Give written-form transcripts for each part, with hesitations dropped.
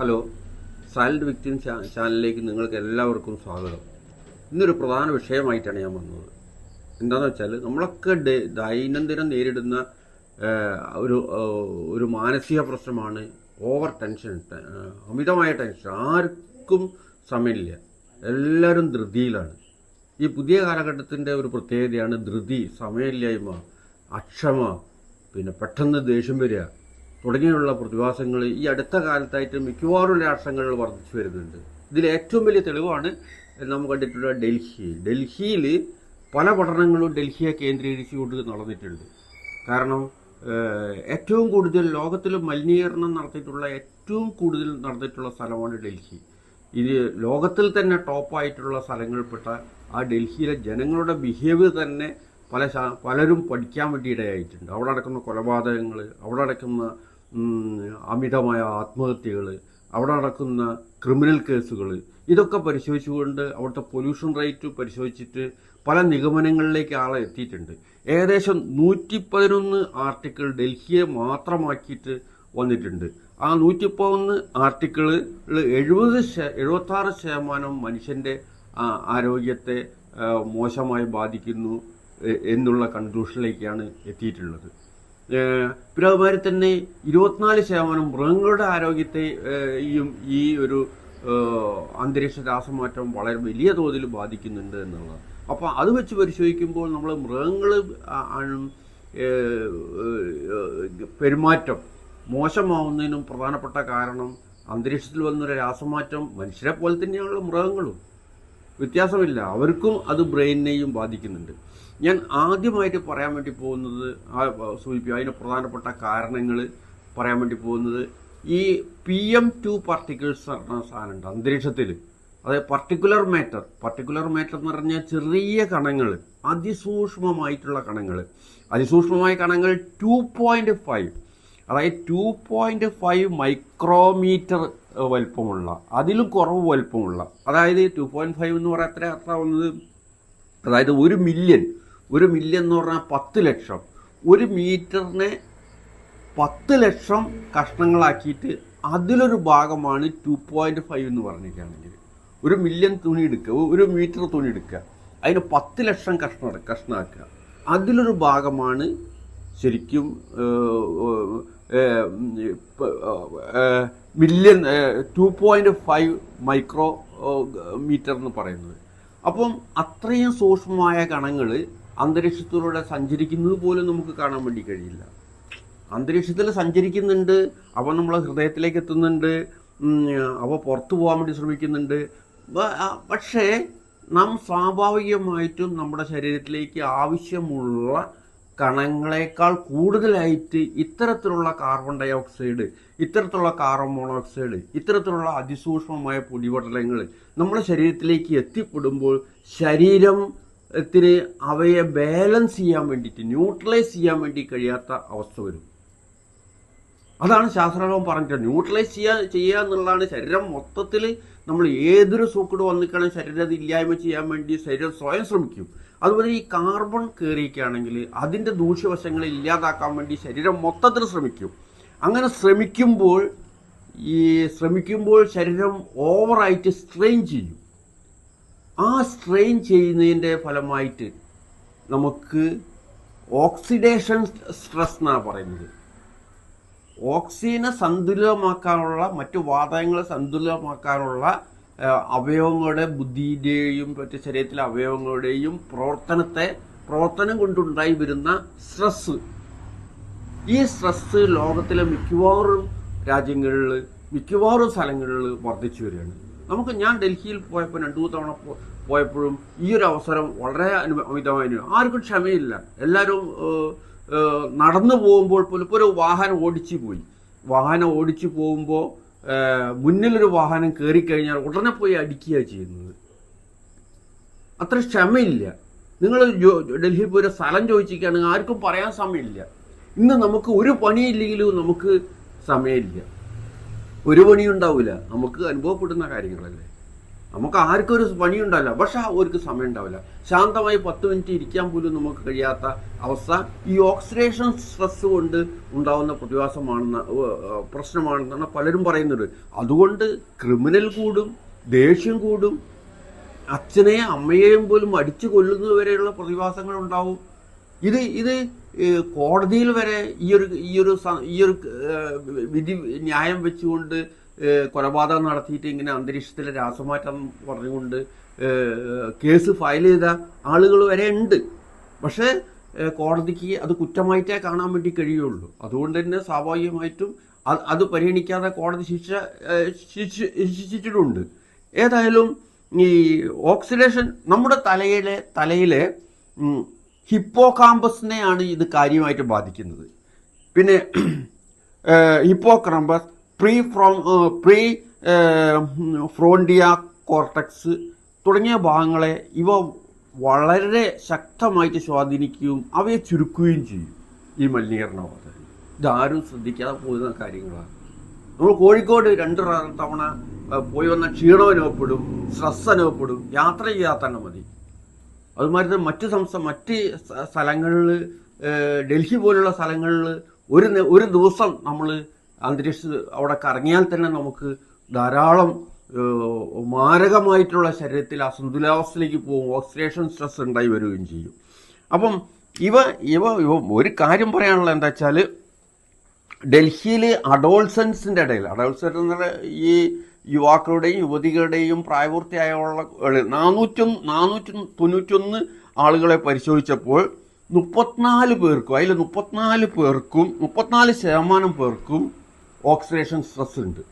Hello, silent victim ചാനലിലേക്ക് നിങ്ങൾക്ക് എല്ലാവർക്കും സ്വാഗതം. ഇന്നൊരു പ്രധാന വിഷയമായിട്ടാണ് ഞാൻ വന്നത്. എന്താണെന്ന് വെച്ചാൽ നമ്മളൊക്കെ ദൈനംദിനം നേരിടുന്ന ഒരു മാനസിക പ്രശ്നമാണ് ഓവർ ടെൻഷൻ, അമിതമായ ടെൻഷൻ. ആർക്കും സമയമില്ല, എല്ലാവരും ധൃതിയിലാണ്. ഈ പുതിയ കാലഘട്ടത്തിൻ്റെ ഒരു പ്രത്യേകതയാണ് ധൃതി, സമയമില്ലായ്മ, അക്ഷമ, പിന്നെ പെട്ടെന്ന് ദേഷ്യം വരിക തുടങ്ങിയുള്ള പ്രതിഭാസങ്ങൾ ഈ അടുത്ത കാലത്തായിട്ട് മിക്കവാറും രാഷ്ട്രങ്ങളിൽ വർദ്ധിച്ചു വരുന്നുണ്ട്. ഇതിൽ ഏറ്റവും വലിയ തെളിവാണ് നാം കണ്ടിട്ടുള്ള ഡൽഹിയിൽ പല പഠനങ്ങളും ഡൽഹിയെ കേന്ദ്രീകരിച്ചുകൊണ്ട് നടന്നിട്ടുണ്ട്. കാരണം ഏറ്റവും കൂടുതൽ ലോകത്തിൽ മലിനീകരണം ഏറ്റവും കൂടുതൽ നടന്നിട്ടുള്ള സ്ഥലമാണ് ഡൽഹി. ഇത് ലോകത്തിൽ തന്നെ ടോപ്പായിട്ടുള്ള സ്ഥലങ്ങളിൽപ്പെട്ട ആ ഡൽഹിയിലെ ജനങ്ങളുടെ ബിഹേവിയർ തന്നെ പലരും പഠിക്കാൻ വേണ്ടി ഇടയായിട്ടുണ്ട്. അവിടെ നടക്കുന്ന കൊലപാതകങ്ങൾ, അവിടെ നടക്കുന്ന അമിതമായ ആത്മഹത്യകൾ, അവിടെ നടക്കുന്ന ക്രിമിനൽ കേസുകൾ, ഇതൊക്കെ പരിശോധിച്ചുകൊണ്ട് അവിടുത്തെ പൊല്യൂഷൻ റേറ്റ് പരിശോധിച്ചിട്ട് പല നിഗമനങ്ങളിലേക്ക് ആളെ എത്തിയിട്ടുണ്ട്. ഏകദേശം 111 ആർട്ടിക്കിൾ ഡൽഹിയെ മാത്രമാക്കിയിട്ട് വന്നിട്ടുണ്ട്. ആ 111 ആർട്ടിക്കിളിൽ 76% മനുഷ്യൻ്റെ ആരോഗ്യത്തെ മോശമായി ബാധിക്കുന്നു എന്നുള്ള കൺക്ലൂഷനിലേക്കാണ് എത്തിയിട്ടുള്ളത്. പിന്നെ അതുമാതിരി തന്നെ 24% മൃഗങ്ങളുടെ ആരോഗ്യത്തെയും ഈ ഒരു അന്തരീക്ഷ രാസമാറ്റം വളരെ വലിയ തോതിൽ ബാധിക്കുന്നുണ്ട് എന്നുള്ളതാണ്. അപ്പോൾ അത് വെച്ച് പരിശോധിക്കുമ്പോൾ നമ്മൾ മൃഗങ്ങൾ പെരുമാറ്റം മോശമാവുന്നതിനും പ്രധാനപ്പെട്ട കാരണം അന്തരീക്ഷത്തിൽ വന്നൊരു രാസമാറ്റം മനുഷ്യരെ പോലെ തന്നെയാണല്ലോ മൃഗങ്ങളും. വ്യത്യാസമില്ല, അവർക്കും അത് ബ്രെയിനിനെയും ബാധിക്കുന്നുണ്ട്. ഞാൻ ആദ്യമായിട്ട് പറയാൻ വേണ്ടി പോകുന്നത് അതിന് പ്രധാനപ്പെട്ട കാരണങ്ങൾ പറയാൻ വേണ്ടി പോകുന്നത് ഈ PM2 പാർട്ടിക്കിൾസ് പറഞ്ഞ സാധനമുണ്ട് അന്തരീക്ഷത്തിൽ. അതായത് പർട്ടിക്കുലർ മാറ്റർ എന്ന് പറഞ്ഞാൽ ചെറിയ കണങ്ങൾ, അതിസൂക്ഷ്മമായിട്ടുള്ള കണങ്ങൾ 2.5, അതായത് 2.5 മൈക്രോമീറ്റർ വലുപ്പമുള്ള, അതിലും കുറവ് വലുപ്പമുള്ള, അതായത് 2.5 എന്ന് പറയാൻ എത്ര അർത്ഥമാവുന്നത്, അതായത് 1 മില്യൺ എന്ന് പറഞ്ഞാൽ 10 ലക്ഷം, 1 മീറ്ററിനെ 10 ലക്ഷം കഷ്ണങ്ങളാക്കിയിട്ട് അതിലൊരു ഭാഗമാണ് 2.5 എന്ന് പറഞ്ഞിരിക്കുകയാണെങ്കിൽ. 1 മില്യൺ തുണി എടുക്കുക, 1 മീറ്റർ തുണി എടുക്കുക, അതിന് 10 ലക്ഷം കഷ്ണമാക്കുക. അതിലൊരു ഭാഗമാണ് ശരിക്കും മില്യൺ 2.5 മൈക്രോ മീറ്റർ എന്ന് പറയുന്നത്. അപ്പം അത്രയും സൂക്ഷ്മമായ കണങ്ങൾ അന്തരീക്ഷത്തിലൂടെ സഞ്ചരിക്കുന്നത് പോലും നമുക്ക് കാണാൻ വേണ്ടി കഴിയില്ല. അന്തരീക്ഷത്തിൽ സഞ്ചരിക്കുന്നുണ്ട്, അവ നമ്മളെ ഹൃദയത്തിലേക്ക് എത്തുന്നുണ്ട്, അവ പുറത്തു പോകാൻ വേണ്ടി ശ്രമിക്കുന്നുണ്ട്. പക്ഷേ നാം സ്വാഭാവികമായിട്ടും നമ്മുടെ ശരീരത്തിലേക്ക് ആവശ്യമുള്ള കണങ്ങളെക്കാൾ കൂടുതലായിട്ട് ഇത്തരത്തിലുള്ള കാർബൺ ഡൈ ഓക്സൈഡ്, ഇത്തരത്തിലുള്ള കാർബൺ മോണോക്സൈഡ്, ഇത്തരത്തിലുള്ള അതിസൂക്ഷ്മമായ പൊടിപടലങ്ങൾ നമ്മുടെ ശരീരത്തിലേക്ക് എത്തിപ്പെടുമ്പോൾ ശരീരത്തിന് അവയെ ബാലൻസ് ചെയ്യാൻ വേണ്ടിയിട്ട്, ന്യൂട്രലൈസ് ചെയ്യാൻ വേണ്ടി കഴിയാത്ത അവസ്ഥ വരും. അതാണ് ശാസ്ത്രലോകം പറഞ്ഞിട്ട് ന്യൂട്രലൈസ് ചെയ്യുക എന്നുള്ളതാണ്. ശരീരം മൊത്തത്തിൽ നമ്മൾ ഏതൊരു സൂക്കട് വന്നിക്കണം ശരീരം അത് ഇല്ലായ്മ ചെയ്യാൻ വേണ്ടി ശരീരം സ്വയം ശ്രമിക്കും. അതുപോലെ ഈ കാർബൺ കയറിയിരിക്കുകയാണെങ്കിൽ അതിൻ്റെ ദൂഷ്യവശങ്ങളെ ഇല്ലാതാക്കാൻ വേണ്ടി ശരീരം മൊത്തത്തിൽ ശ്രമിക്കും. അങ്ങനെ ശ്രമിക്കുമ്പോൾ ശരീരം ഓവറായിട്ട് സ്ട്രെയിൻ ചെയ്യും. ആ സ്ട്രെയിൻ ചെയ്യുന്നതിൻ്റെ ഫലമായിട്ട് നമുക്ക് ഓക്സിഡേഷൻ സ്ട്രെസ് എന്നാണ് പറയുന്നത്. ഓക്സിജനെ സന്തുലിതമാക്കാനുള്ള, മറ്റു വാതകങ്ങളെ സന്തുലിതമാക്കാനുള്ള അവയവങ്ങളുടെ, ബുദ്ധിയുടെയും മറ്റ് ശരീരത്തിലെ അവയവങ്ങളുടെയും പ്രവർത്തനം കൊണ്ടുണ്ടായി വരുന്ന സ്ട്രെസ്, ഈ സ്ട്രെസ് ലോകത്തിലെ മിക്കവാറും രാജ്യങ്ങളിൽ, മിക്കവാറും സ്ഥലങ്ങളിൽ വർദ്ധിച്ചു വരികയാണ്. ഞാൻ ഡൽഹിയിൽ പോയപ്പോൾ 2 തവണ പോയപ്പോഴും ഈ ഒരു അവസരം വളരെ അമിതമായി. ആർക്കും ക്ഷമയില്ല. എല്ലാവരും നടന്നു പോകുമ്പോൾ പോലും, ഇപ്പോൾ ഒരു വാഹനം ഓടിച്ചു പോകുമ്പോൾ മുന്നിലൊരു വാഹനം കയറിക്കഴിഞ്ഞാൽ ഉടനെ പോയി അടിക്കുകയാണ് ചെയ്യുന്നത്. അത്ര ക്ഷമയില്ല. നിങ്ങൾ ഡൽഹിയിൽ പോയി ഒരു സ്ഥലം ചോദിച്ചിരിക്കുകയാണെങ്കിൽ ആർക്കും പറയാൻ സമയമില്ല. ഇന്ന് നമുക്ക് ഒരു പണിയില്ലെങ്കിലും നമുക്ക് സമയമില്ല, ഒരു പണിയും ഉണ്ടാവില്ല. നമുക്ക് അനുഭവപ്പെടുന്ന കാര്യങ്ങളല്ലേ. നമുക്ക് ആർക്കും ഒരു പണിയുണ്ടാവില്ല, പക്ഷെ അവർക്ക് സമയം ഉണ്ടാവില്ല. ശാന്തമായി 10 മിനിറ്റ് ഇരിക്കാൻ പോലും നമുക്ക് കഴിയാത്ത അവസ്ഥ ഈ ഓക്സിഡേഷൻ സ്ട്രെസ് കൊണ്ട് ഉണ്ടാവുന്ന പ്രശ്നമാണെന്നാണ് പലരും പറയുന്നത്. അതുകൊണ്ട് ക്രിമിനൽ കൂടും, ദേഷ്യം കൂടും, അച്ഛനെയും അമ്മയെയും പോലും അടിച്ചു കൊല്ലുന്നതുവരെയുള്ള പ്രതിഭാസങ്ങൾ ഉണ്ടാവും. ഇത് കോടതിയിൽ വരെ ഈ ഒരു വിധി ന്യായം വെച്ചുകൊണ്ട് കൊലപാതകം നടത്തിയിട്ട് ഇങ്ങനെ അന്തരീക്ഷത്തിലെ രാസമാറ്റം പറഞ്ഞുകൊണ്ട് കേസ് ഫയൽ ചെയ്ത ആളുകൾ വരെ ഉണ്ട്. പക്ഷേ കോടതിക്ക് അത് കുറ്റമായിട്ടേ കാണാൻ വേണ്ടി കഴിയുള്ളൂ. അതുകൊണ്ട് തന്നെ സ്വാഭാവികമായിട്ടും അത് പരിഗണിക്കാതെ കോടതി ശിക്ഷിച്ചിട്ടുണ്ട്. ഏതായാലും ഈ ഓക്സിഡേഷൻ നമ്മുടെ തലയിലെ ഹിപ്പോകാമ്പസിനെയാണ് ഇത് കാര്യമായിട്ട് ബാധിക്കുന്നത്. പിന്നെ ഹിപ്പോകാമ്പസ്, പ്രീ ഫ്രോണ്ടിയ കോർട്ടക്സ് തുടങ്ങിയ ഭാഗങ്ങളെ ഇവ വളരെ ശക്തമായിട്ട് സ്വാധീനിക്കുകയും അവയെ ചുരുക്കുകയും ചെയ്യും ഈ മലിനീകരണവാതകം. ഇതാരും ശ്രദ്ധിക്കാതെ പോകുന്ന കാര്യങ്ങളാണ്. നമ്മൾ കോഴിക്കോട് 2 തവണ പോയി വന്ന ക്ഷീണം അനുഭവപ്പെടും, സ്ട്രെസ് അനുഭവപ്പെടും. യാത്ര ചെയ്യാൻ തന്നെ മതി. അതുമാതിരി മറ്റ് സ്ഥലങ്ങളിൽ, ഡൽഹി പോലുള്ള സ്ഥലങ്ങളിൽ ഒരു ദിവസം നമ്മൾ അവിടെ കറങ്ങിയാൽ തന്നെ നമുക്ക് ധാരാളം മാരകമായിട്ടുള്ള ശരീരത്തിൽ അസന്തുലിതാവസ്ഥയിലേക്ക് പോകും, ഓക്സിഡേഷൻ സ്ട്രെസ് ഉണ്ടായി വരികയും ചെയ്യും. അപ്പം ഇവ ഒരു കാര്യം പറയാനുള്ള എന്താ വെച്ചാൽ, ഡൽഹിയിൽ അഡോൾസൻസിൻ്റെ ഇടയിൽ, അഡോൾസൻസ് എന്ന് പറഞ്ഞാൽ ഈ യുവാക്കളുടെയും യുവതികളുടെയും പ്രായപൂർത്തിയായുള്ള 491 ആളുകളെ പരിശോധിച്ചപ്പോൾ 34 പേർക്കും, അതിൽ 44% പേർക്കും ഓക്സിഡേഷൻ സ്ട്രെസ് ഉണ്ട്.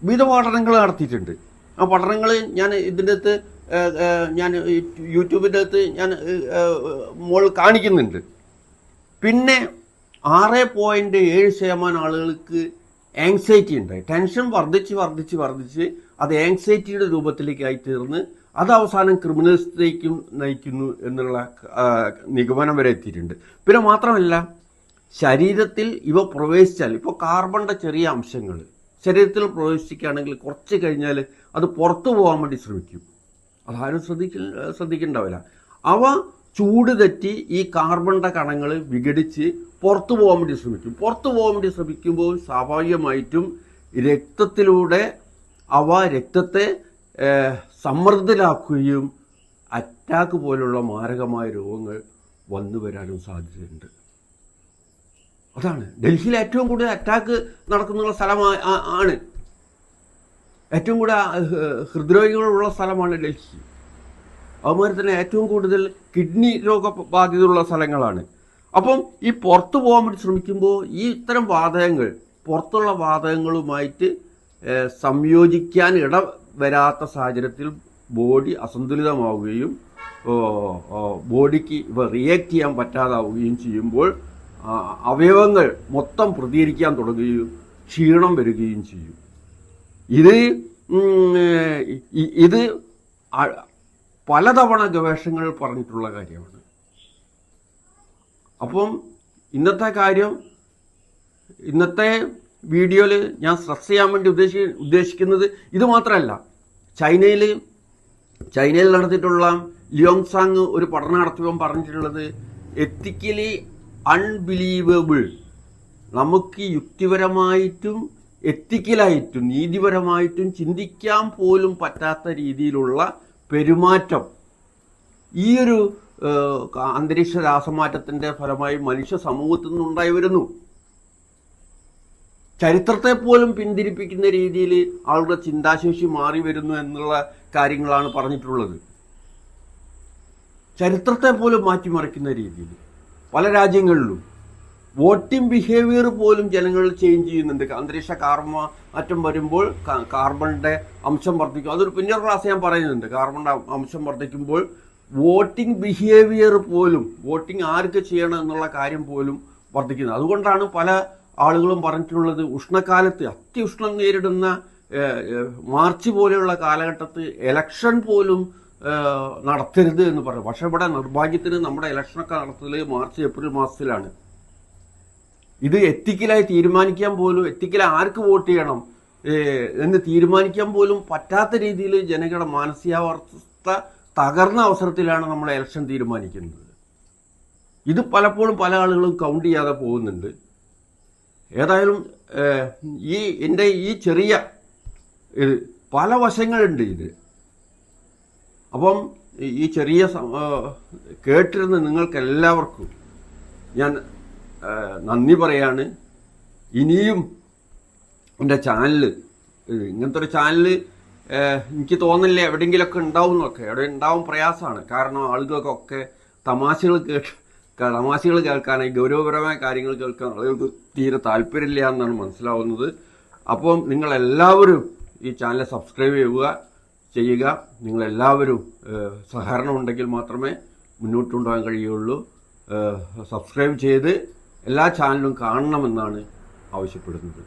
വിവിധ പഠനങ്ങൾ നടത്തിയിട്ടുണ്ട്. ആ പഠനങ്ങൾ ഞാൻ ഇതിൻ്റെ അകത്ത് ഞാൻ യൂട്യൂബിൻ്റെ അകത്ത് ഞാൻ മുകളിൽ കാണിക്കുന്നുണ്ട്. പിന്നെ 6.7% ആളുകൾക്ക് ആങ്സൈറ്റി ഉണ്ടായി. ടെൻഷൻ വർദ്ധിച്ച് അത് ആങ്സൈറ്റിയുടെ രൂപത്തിലേക്കായി തീർന്ന് അത് അവസാനം ക്രിമിനൽസിലേക്കും നയിക്കുന്നു എന്നുള്ള നിഗമനം വരെ എത്തിയിട്ടുണ്ട്. പിന്നെ മാത്രമല്ല, ശരീരത്തിൽ ഇവ പ്രവേശിച്ചാൽ, ഇപ്പോൾ കാർബണിൻ്റെ ചെറിയ അംശങ്ങൾ ശരീരത്തിൽ പ്രവേശിക്കുകയാണെങ്കിൽ കുറച്ച് കഴിഞ്ഞാൽ അത് പുറത്തു പോകാൻ വേണ്ടി ശ്രമിക്കും. അതാരും ശ്രദ്ധിക്കണ്ടാവില്ല. അവ ചൂട് തെറ്റി ഈ കാർബണിൻ്റെ കണങ്ങൾ വിഘടിച്ച് പുറത്തു പോകാൻ വേണ്ടി ശ്രമിക്കുമ്പോൾ സ്വാഭാവികമായിട്ടും രക്തത്തിലൂടെ അവ രക്തത്തെ സമ്മർദ്ദത്തിലാക്കുകയും അറ്റാക്ക് പോലുള്ള മാരകമായ രോഗങ്ങൾ വന്നു വരാനും സാധ്യതയുണ്ട്. അതാണ് ഡൽഹിയിൽ ഏറ്റവും കൂടുതൽ അറ്റാക്ക് നടക്കുന്ന സ്ഥലമാണ്, ഏറ്റവും കൂടുതൽ ഹൃദ്രോഗികളുള്ള സ്ഥലമാണ് ഡൽഹി. അതുമാതിരി തന്നെ ഏറ്റവും കൂടുതൽ കിഡ്നി രോഗബാധിതയുള്ള സ്ഥലങ്ങളാണ്. അപ്പം ഈ പുറത്തു പോകാൻ വേണ്ടി ശ്രമിക്കുമ്പോൾ ഈ ഇത്തരം വാതകങ്ങൾ പുറത്തുള്ള വാതകങ്ങളുമായിട്ട് സംയോജിക്കാൻ ഇടവരാത്ത സാഹചര്യത്തിൽ ബോഡി അസന്തുലിതമാവുകയും ബോഡിക്ക് ഇവ റിയാക്ട് ചെയ്യാൻ പറ്റാതാവുകയും ചെയ്യുമ്പോൾ അവയവങ്ങൾ മൊത്തം പ്രതികരിക്കാൻ തുടങ്ങുകയും ക്ഷീണം വരികയും ചെയ്യും. ഇത് പലതവണ ഗവേഷണങ്ങൾ പറഞ്ഞിട്ടുള്ള കാര്യമാണ്. അപ്പം ഇന്നത്തെ വീഡിയോയിൽ ഞാൻ സ്ട്രെസ് ചെയ്യാൻ വേണ്ടി ഉദ്ദേശിക്കുന്നത് ഇത് മാത്രമല്ല. ചൈനയിൽ നടത്തിയിട്ടുള്ള ലിയോങ്സാങ് ഒരു പഠനം നടത്തിയപ്പോൾ പറഞ്ഞിട്ടുള്ളത്, എത്തിക്കലി അൺബിലീവബിൾ, നമുക്ക് യുക്തിപരമായിട്ടും എത്തിക്കലായിട്ടും നീതിപരമായിട്ടും ചിന്തിക്കാൻ പോലും പറ്റാത്ത രീതിയിലുള്ള പെരുമാറ്റം ഈയൊരു അന്തരീക്ഷ രാസമാറ്റത്തിൻ്റെ ഫലമായി മനുഷ്യ സമൂഹത്തിൽ നിന്നുണ്ടായി വരുന്നു. ചരിത്രത്തെ പോലും പിന്തിരിപ്പിക്കുന്ന രീതിയിൽ ആളുടെ ചിന്താശേഷി മാറി വരുന്നു എന്നുള്ള കാര്യങ്ങളാണ് പറഞ്ഞിട്ടുള്ളത്. ചരിത്രത്തെ പോലും മാറ്റിമറിക്കുന്ന രീതിയിൽ പല രാജ്യങ്ങളിലും വോട്ടിംഗ് ബിഹേവിയർ പോലും ജനങ്ങൾ ചേഞ്ച് ചെയ്യുന്നുണ്ട്. അന്തരീക്ഷ മാറ്റം വരുമ്പോൾ കാർബണിൻ്റെ അംശം വർദ്ധിക്കും. അതൊരു പിന്നീട് ക്ലാസ് ഞാൻ പറയുന്നുണ്ട്. കാർബണിൻ്റെ അംശം വർദ്ധിക്കുമ്പോൾ വോട്ടിംഗ് ബിഹേവിയർ പോലും, വോട്ടിംഗ് ആർക്ക് ചെയ്യണം എന്നുള്ള കാര്യം പോലും വർദ്ധിക്കുന്നത്. അതുകൊണ്ടാണ് പല ആളുകളും പറഞ്ഞിട്ടുള്ളത്, ഉഷ്ണക്കാലത്ത് അത്യുഷ്ണം നേരിടുന്ന മാർച്ച് പോലെയുള്ള കാലഘട്ടത്ത് ഇലക്ഷൻ പോലും നടത്തരുത് എന്ന് പറയും. പക്ഷെ ഇവിടെ നിർഭാഗ്യത്തിന് നമ്മുടെ ഇലക്ഷനൊക്കെ നടത്തുന്നത് മാർച്ച് ഏപ്രിൽ മാസത്തിലാണ്. ഇത് എത്തിക്കലായി തീരുമാനിക്കാൻ പോലും, എത്തിക്കലായി ആർക്ക് വോട്ട് ചെയ്യണം, എന്ന് തീരുമാനിക്കാൻ പോലും പറ്റാത്ത രീതിയിൽ ജനങ്ങളുടെ മാനസികാവസ്ഥ തകർന്ന അവസരത്തിലാണ് നമ്മൾ ഇലക്ഷൻ തീരുമാനിക്കുന്നത്. ഇത് പലപ്പോഴും പല ആളുകളും കൗണ്ട് ചെയ്യാതെ പോകുന്നുണ്ട്. ഏതായാലും എൻ്റെ ഈ ചെറിയ ഇത് പല വശങ്ങളുണ്ട് ഇത്. അപ്പം ഈ ചെറിയ കേട്ടിരുന്ന നിങ്ങൾക്ക് എല്ലാവർക്കും ഞാൻ നന്ദി പറയാണ്. ഇനിയും എൻ്റെ ചാനൽ ഇങ്ങനത്തെ ഒരു ചാനൽ എനിക്ക് തോന്നില്ല എവിടെയെങ്കിലുമൊക്കെ ഉണ്ടാവും എന്നൊക്കെ. എവിടെ ഉണ്ടാവും പ്രയാസമാണ്. കാരണം ആളുകൾക്കൊക്കെ തമാശകൾ കേൾക്കാനായി ഗൗരവപരമായ കാര്യങ്ങൾ കേൾക്കാൻ ആളുകൾക്ക് തീരെ താല്പര്യമില്ല എന്നാണ് മനസ്സിലാവുന്നത്. അപ്പം നിങ്ങളെല്ലാവരും ഈ ചാനൽ സബ്സ്ക്രൈബ് ചെയ്യുക. നിങ്ങളെല്ലാവരും സഹകരണം ഉണ്ടെങ്കിൽ മാത്രമേ മുന്നോട്ടുണ്ടാകാൻ കഴിയുള്ളൂ. സബ്സ്ക്രൈബ് ചെയ്ത് എല്ലാ ചാനലും കാണണമെന്നാണ് ആവശ്യപ്പെടുന്നത്.